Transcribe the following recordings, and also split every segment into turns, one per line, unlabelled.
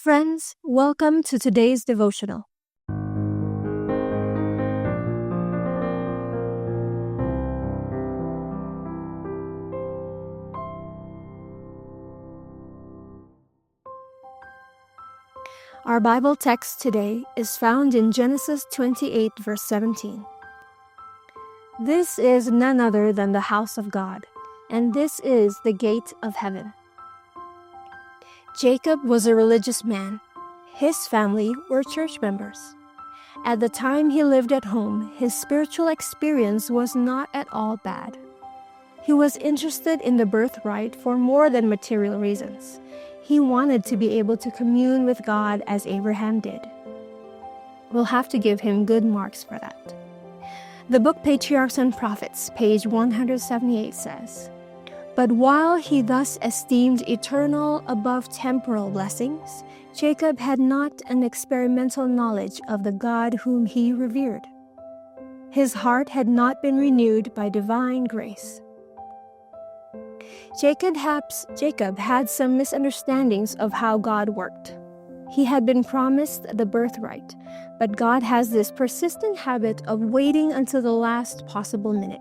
Friends, welcome to today's devotional. Our Bible text today is found in Genesis 28, verse 17. This is none other than the house of God, and this is the gate of heaven. Jacob was a religious man. His family were church members. At the time he lived at home, his spiritual experience was not at all bad. He was interested in the birthright for more than material reasons. He wanted to be able to commune with God as Abraham did. We'll have to give him good marks for that. The Book Patriarchs and Prophets, page 178 says, "But while he thus esteemed eternal above temporal blessings, Jacob had not an experimental knowledge of the God whom he revered. His heart had not been renewed by divine grace." Jacob had some misunderstandings of how God worked. He had been promised the birthright, but God has this persistent habit of waiting until the last possible minute.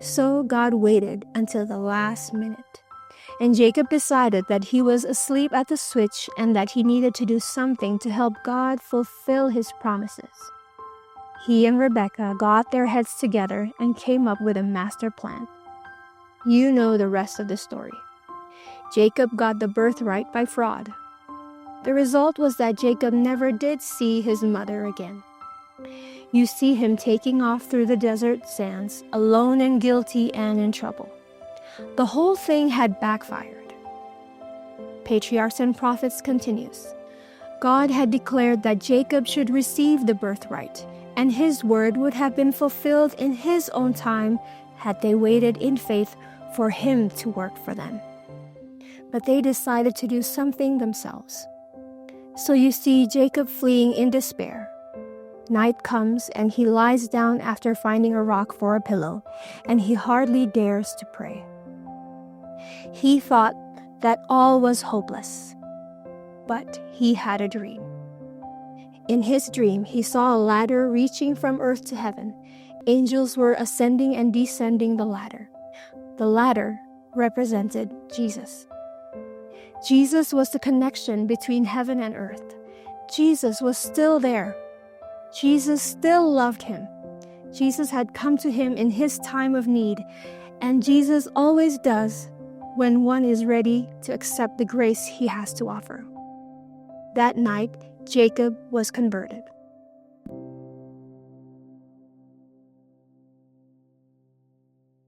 So God waited until the last minute, and Jacob decided that he was asleep at the switch and that he needed to do something to help God fulfill his promises. He and Rebekah got their heads together and came up with a master plan. You know the rest of the story. Jacob got the birthright by fraud. The result was that Jacob never did see his mother again. You see him taking off through the desert sands, alone and guilty and in trouble. The whole thing had backfired. Patriarchs and Prophets continues. God had declared that Jacob should receive the birthright, and his word would have been fulfilled in his own time had they waited in faith for him to work for them. But they decided to do something themselves. So you see Jacob fleeing in despair. Night comes and he lies down after finding a rock for a pillow, and he hardly dares to pray. He thought that all was hopeless, but he had a dream. In his dream, he saw a ladder reaching from earth to heaven. Angels were ascending and descending the ladder. The ladder represented Jesus. Jesus was the connection between heaven and earth. Jesus was still there. Jesus still loved him. Jesus had come to him in his time of need, and Jesus always does when one is ready to accept the grace he has to offer. That night, Jacob was converted.